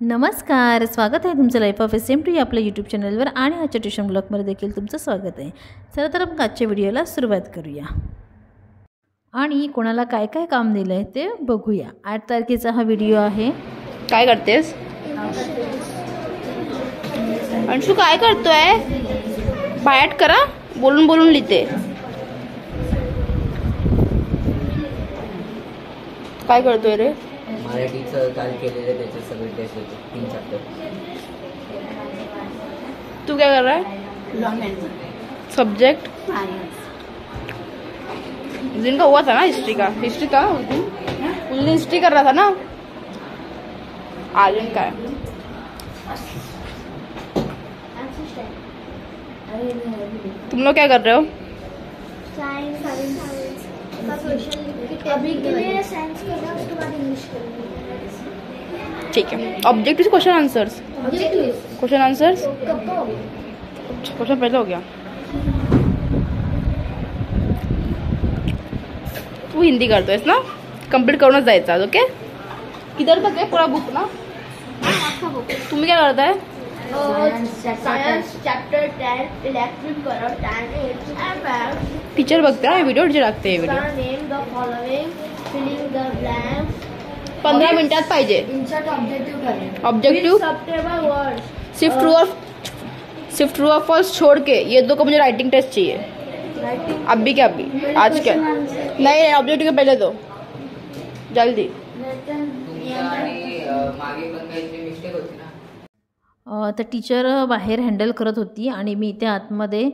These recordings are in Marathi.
नमस्कार, स्वागत आहे तुमचं लाईफ ऑफ SMT या आपल्या यूट्यूब चॅनलवर आणि आजच्या ट्युशन ब्लॉगमध्ये देखील तुमचं स्वागत आहे. चला तर आपण आजच्या व्हिडिओला सुरुवात करूया आणि कोणाला काय काय काम दिलं आहे ते बघूया. 8 तारखेचा हा व्हिडिओ आहे. काय करतेस अंशू? काय करतोय? बायट करा, बोलून बोलून लिहिते. काय करतोय रे? मराठीचं काल केलेले त्याचे सगळे टेस्ट होते 3 चॅप्टर. तू क्या कर रहा है? सब्जेक्ट उस दिन का हुआ था ना, हिस्ट्री का उस दिन हिस्ट्री कर रहा था ना. आज दिन का है. तुम लोग क्या कर रहे हो? अभी के लिए साइंस करना, उसके बाद इंग्लिश करना. ठीक है. Objective question answers. Question answers question पहले हो गया. तू हिंदी करतोयस ना? कंप्लीट करूनच जायचं आज. ओके. किधर तक आहे पूरा बुक ना? तुम्ही काय करताय? Science chapter 10 electric current and its effect. Teacher बघते ना व्हिडिओ, टीचर टाकते video. Name the following, filling the blanks. 15 मिनिटात पाहिजे. इंसर्ट ऑब्जेक्टिव करें. Objective subjective words. सिर्फ ट्रू और फॉल्स छोड़ के ये दो को मुझे राइटिंग टेस्ट चाहिए. अभी क्या? अभी आज क्या? नहीं, ऑब्जेक्टिव के पहले दो जल्दी. मागे पण काही मिस्टेक होती ना. तर टीचर बाहेर हँडल करत होती आणि मी इथे आतमध्ये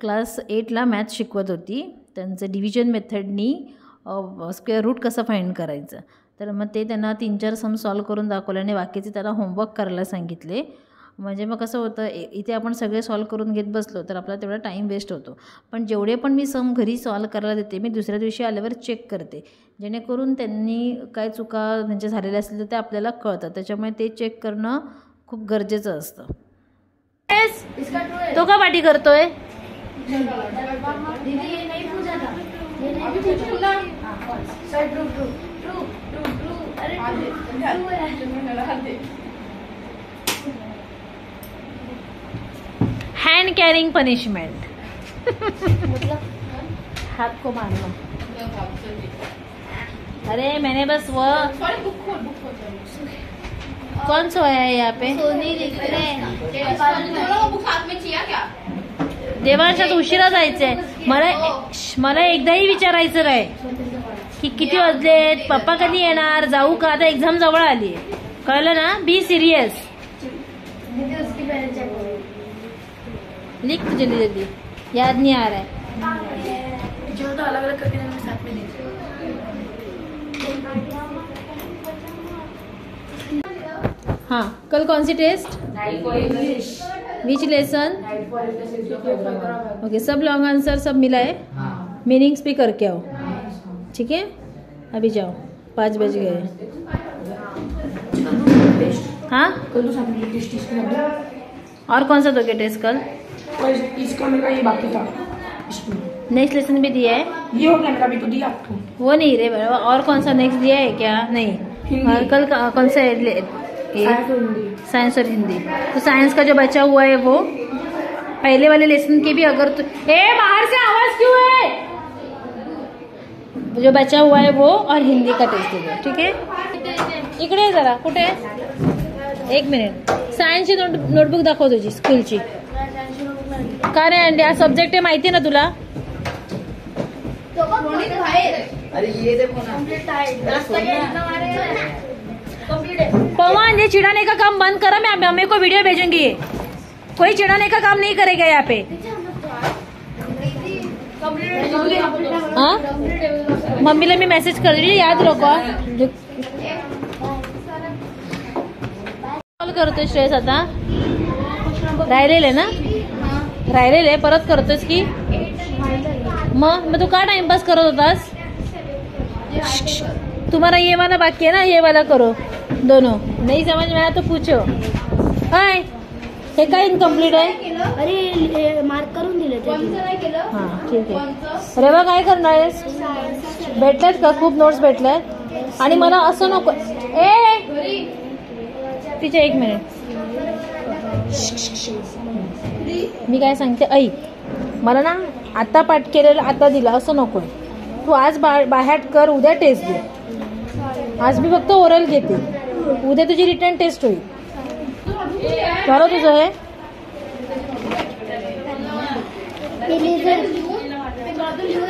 क्लास 8ला मॅथ्स शिकवत होती. त्यांचं डिव्हिजन मेथडनी स्क्वेअर रूट कसं फाइंड करायचं. तर मग ते त्यांना 3-4 सम सॉल्व करून दाखवले आणि बाकीचे त्याला होमवर्क करायला सांगितले. म्हणजे मग कसं होतं, इथे आपण सगळे सॉल्व करून घेत बसलो तर आपला तेवढा टाईम वेस्ट होतो. पण जेवढे पण मी सम घरी सॉल्व करायला देते, मी दुसऱ्या दिवशी आल्यावर चेक करते, जेणेकरून त्यांनी काय चुका त्यांच्या झालेल्या असतील तर ते आपल्याला कळतं. त्याच्यामुळे ते चेक करणं खूप गरजेचं असतं. तो का पाठी करतोय? Hand carrying punishment. हाथ को मारना. अरे मैंने बस वो कौन सा है यहाँ पे? देवांशात उशिरा जायचंय. मला एकदाही विचारायचं नाही की किती वाजलेत, पप्पा कधी येणार, जाऊ का. आता एक्झाम जवळ आली, कळलं ना? Be serious. लिख तो जल्दी जल्दी, याद नहीं आ रहा है. जो तो अलग अलग करके हमें साथ में दीजिए. हाँ, कल कौन सी टेस्ट? Which lesson? ओके, सब लॉन्ग आंसर सब मिला है. मीनिंग्स भी करके आओ, ठीक है? अभी जाओ, 5 बज गए. हाँ, और कौन सा दोगे टेस्ट कल? इसका मेरा ये बाकी था. नेक्स्ट लेसन भी दिया है. ये हो गया मेरा, भी तो दिया आपको. वो नहीं रे बाबा, और कौन सा नेक्स्ट दिया है क्या? नहीं. और कल कौन सा साइंस और हिंदी. तो साइंस का जो बचा हुआ है वो पहले वाले लेसन के भी, अगर तो बाहर से आवाज क्यों है, जो बचा हुआ है वो और हिंदी का टेस्ट दे दो, ठीक है? इकडे जरा. कुठे? 1 मिनिट. सायन्सची नोटबुक दाखव तुझी स्कूलची. का रे अंडे, हा सब्जेक्ट आहे माहिती ना तुला? अरे ये देखो ना. पवन, ये चिढ़ाने का काम बंद करो. मैं मम्मी को वीडियो भेजूंगी. कोई चिढ़ाने का काम नहीं करेगा यहाँ पे. हाँ, मम्मीला मी मेसेज कर दिली, याद रखो. कॉल करतोय श्रेयस. आता राहिलेले ना, राहिलेले परत करतोयस की मग तू का टाइमपास करत होतास? तुम्हारा ये वाला बाकी है ना, ये वाला करो दोनों. नहीं समझ में आया तो पूछो. हाय, हे काय इनकम्प्लीट आहे? अरे मार्क करून दिले ते. हां, ठीक आहे. रेवा काय करणार आहेस? भेटल्यात का खूप नोट्स भेटल्यात? आणि मला असं नको. तिच्या 1 मिनिट मी काय सांगते ऐक. मला ना आता पाठ केलेलं आता दिलं असं नको. तू आज बाहेर कर, उद्या टेस्ट दे. आज मी फक्त ओरल घेते, उद्या तुझी रिटर्न टेस्ट होईल. झालं तुझं हे?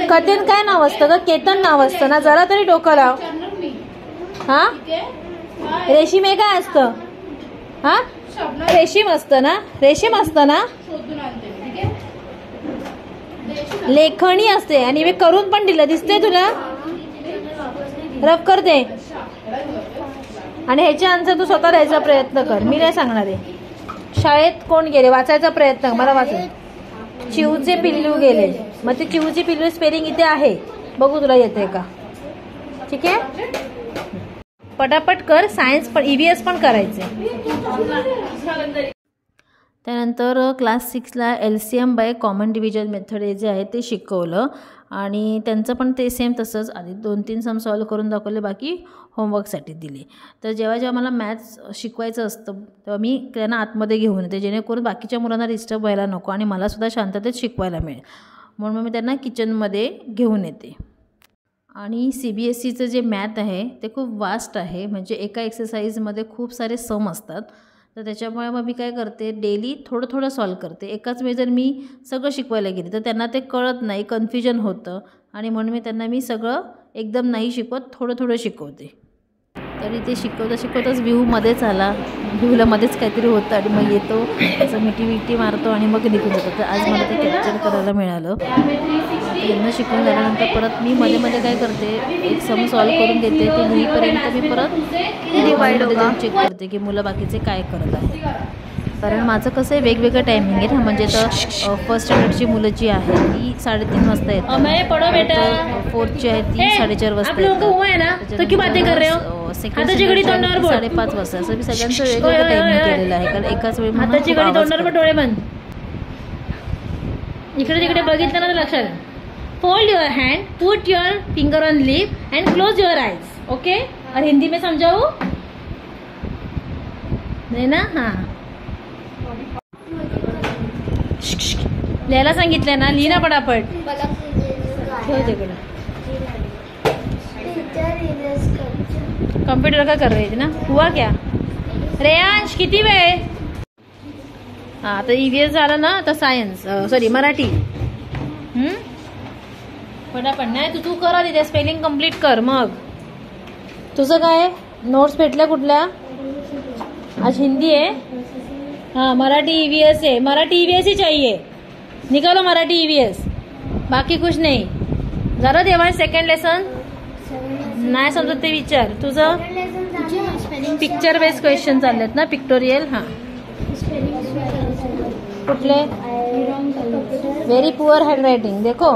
कतेन काय नाव असतं ग? केतन नाव असतं ना, जरा तरी डोकं लाव. हा रेशीम हे काय असतं? हा रेशीम असतं ना, रेशीम असतं ना, लेखणी असते. आणि मी करून पण दिलं, दिसते तुला? रब करते. आणि ह्याचे आन्सर तू स्वतः द्यायचा प्रयत्न कर, मी काय सांगणार आहे. शाळेत कोण गेले वाचायचा प्रयत्न, मला वाचायचं. चिवचे पिल्लू गेले, मग ते चिवचे पिल्लू स्पेलिंग इथे आहे, बघू तुला येते का. ठीक आहे, पटापट कर. सायन्स पण EVS पण करायचे. त्यानंतर क्लास 6ला LCM by common division method हे जे आहे ते शिकवलं. आणि त्यांचं पण ते सेम तसंच आधी 2-3 सम सॉल्व करून दाखवले, बाकी होमवर्कसाठी दिले. तर जेव्हा जेव्हा मला मॅथ्स शिकवायचं असतं तेव्हा मी त्यांना आतमध्ये घेऊन येते, जेणेकरून बाकीच्या मुलांना डिस्टर्ब व्हायला नको आणि मलासुद्धा शांततेत शिकवायला मिळेल. म्हणून मी त्यांना किचनमध्ये घेऊन येते. आणि CBSEचं जे मॅथ आहे ते खूप वास्ट आहे, म्हणजे एका एक्सरसाइजमध्ये खूप सारे सम असतात. तर त्याच्यामुळे मग मी काय करते, डेली थोडं थोडं सॉल्व करते. एकाच वेळी जर मी सगळं शिकवायला गेले तर त्यांना ते कळत नाही, कन्फ्युजन होतं. आणि म्हणून मी त्यांना सगळं एकदम नाही शिकवत, थोडं थोडं शिकवते. तरी ते शिकवताच व्ह्यूमध्येच आला, व्ह्यूला मध्येच काहीतरी होतं आणि मग येतो असं मिठी मारतो आणि मग निघून जातो. तर आज मला ते कॅप्चर करायला मिळालं. यांना शिकवून झाल्यानंतर परत मी मध्ये काय करते, एक सम सॉल्व करून देते. ते लिहीपर्यंत मी परत चेक करते की मुलं बाकीचे काय करत आहेत. कारण माझं कसं आहे, वेगवेगळं टायमिंग आहे ना. म्हणजे तर फर्स्ट स्टँडर्डची मुलं जी आहे ती 3:30 वाजता येतात, 4थची आहे ती 4:30 वाजता येतात, सेकंड 5:30 वाजता. असं मी सगळ्यांचं वेगवेगळं टायमिंग केलेलं आहे, कारण एकाच वेळी इकडे तिकडे बघितलं ना तर लक्षात. Fold your hand, put your finger on lip and close your eyes. Okay, और हिंदी में समझाऊ नाही ना? हां, लिहायला सांगितलंय ना, लिही ना पटापट. ठेव तिकडं. कंप्यूटर का कर रही थी ना, हुआ क्या? रेयांश किती वेळ? हां, आता EVS झालं ना, आता सायन्स सॉरी मराठी. पटापट नाही तू कर आधी, ते स्पेलिंग कम्प्लीट कर. मग तुझं काय नोट्स भेटल्या कुठल्या? आज हिंदी आहे. हाँ, मराठी EVS है, मराठी EVS ही चाहिए. निकालो मराठी EVS, बाकी कुछ नहीं. झालं देवा सेकंड लेसन? नाही समजत ते विचार. तुझं पिक्चर बेस्ड क्वेश्चन चाललेत ना, पिक्टोरियल. हां, कुठले? Very poor hand writing. देखो,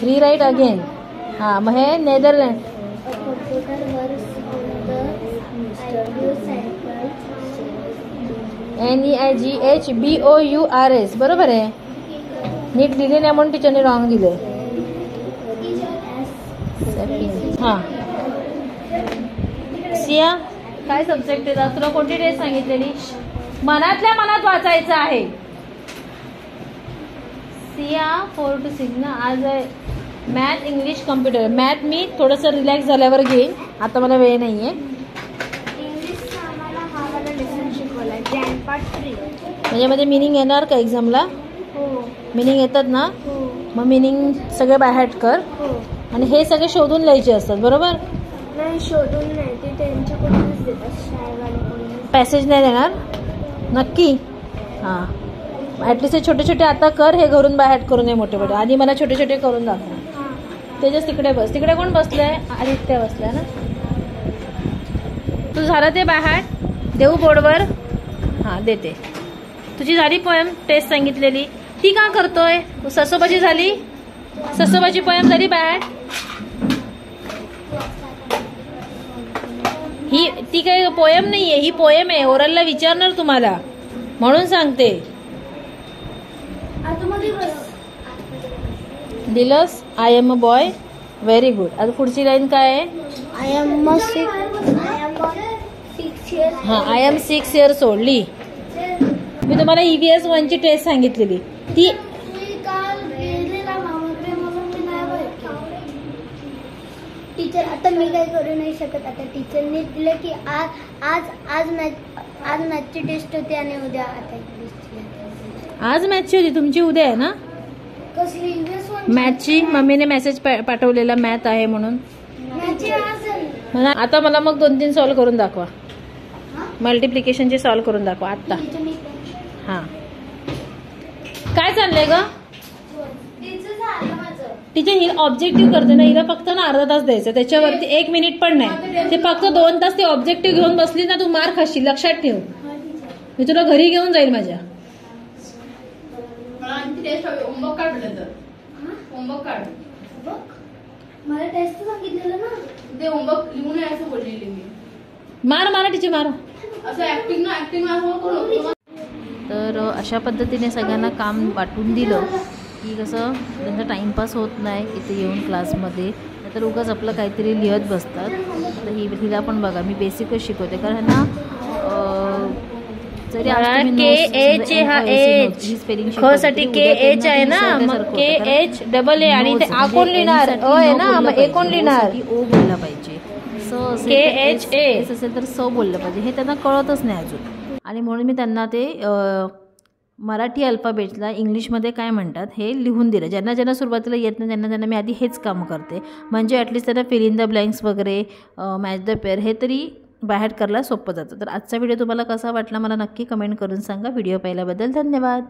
रीराइट अगेन. हां, मग हे नेदरलँड. NEIGHBOURS बरोबर आहे. नीट लिहिले नाही म्हणून टीचरने रॉंग दिले. हां, सिया काय सब्जेक्ट आहे? तुला कोणती टेस्ट सांगितलेली? मनातल्या मनात वाचायचं आहे. सिया 4 to 6 ना. आज मॅथ, इंग्लिश, कम्प्युटर. मॅथ मी थोडंसं रिलॅक्स झाल्यावर घेईन, आता मला वेळ नाही आहे. म्हणजे मिनिंग येणार का एक्झामला? मिनिंग येतात ना, मग मिनिंग सगळे बाय हार्ट कर. आणि हे सगळे शोधून लिहायचे असतात बरोबर? नाही, शोधून नाही, ते त्यांच्याकडूनच देतात. पॅसेज नाही देणार नक्की? हां, ॲटलिस्ट हे छोटे छोटे आता कर, हे घरून बाय हार्ट करून ये मोठे मोठे. आधी मला छोटे छोटे करून दाखव. तेजस तिकडे बस. तिकडे कोण बसलंय? आदित्य बसलाय ना. तू झालं ते बाय हार्ट? देऊ बोर्डवर? हां, देते. तुझी झाली पोएम टेस्ट सांगितलेली, ती का करतोय? ससोबाची झाली? ससोबाची पोएम झाली बाय? ही ती काही पोएम नाहीये, ही पोएम आहे. ओरलला विचारणार तुम्हाला म्हणून सांगते. दिलंस? I am a boy. Very good. आता पुढची लाईन काय आहे? I am a 6 6 years. हां आय एम 6 years ओल्ड. मी तुम्हाला EVS 1 ची टेस्ट सांगितलेली ती मी काल गेलेला मामाकडे म्हणून मी नाही बघितलं. टीचर आता मी काही करू नाही शकत. आता टीचरने दिलं की आज मॅथची टेस्ट होती आणि उद्या आता इंग्लिशची. आज मॅथची होती तुमची, उद्या आहे ना कसली EVS 1 मॅथची? मम्मीने मेसेज पाठवलेला मॅथ आहे म्हणून. मॅथची आज आता मला मग 2-3 सॉल्व करून दाखवा. मल्टिप्लिकेशनचे सॉल्व करून दाखवा आत्ता. हां काय चाललंय ग? टीचर ही ऑब्जेक्टिव्ह करते ना, हिला फक्त ना अर्धा तास द्यायचं, त्याच्यावरती 1 मिनिट पण नाही. ते फक्त 2 तास ते ऑब्जेक्टिव्ह घेऊन बसली ना तू मार खाशील, लक्षात ठेव. मी तुला घरी घेऊन जाईल माझ्या. होमवर्क काढ तर होमवर्क काढ. मला टेस्ट सांगितलेलं ना, ते होमवर्क लिहून आहे असं बोललेली मी. मार टीचर मार. असं ऍक्टिंग करून. तर अशा पद्धतीने सगळ्यांना काम वाटून दिलं की कसं त्यांचा टाईमपास होत नाही इथे येऊन क्लासमध्ये, तर उगाच आपलं काहीतरी लिहत बसतात. तर हिला पण बघा मी बेसिकच शिकवते, कारण ना जरी साठी KH आहे ना, मग KH डबल ए आणि ते आकोन लिहिणार अ आहे ना, मग ए कोण लिहिणार? ओ बोलला पाहिजे. KHA असेल तर स बोललं पाहिजे. हे त्यांना कळतच नाही अजून, आणि म्हणून मी त्यांना ते मराठी अल्फाबेटला इंग्लिशमध्ये काय म्हणतात हे लिहून दिलं. ज्यांना ज्यांना सुरुवातीला येत नाही त्यांना मी आधी हेच काम करते, म्हणजे ॲटलिस्ट त्यांना फिल इन द ब्लँक्स वगैरे मॅच द पेअर हे तरी बाहेर करायला सोपं जातं. तर आजचा व्हिडिओ तुम्हाला कसा वाटला मला नक्की कमेंट करून सांगा. व्हिडिओ पाहिल्याबद्दल धन्यवाद.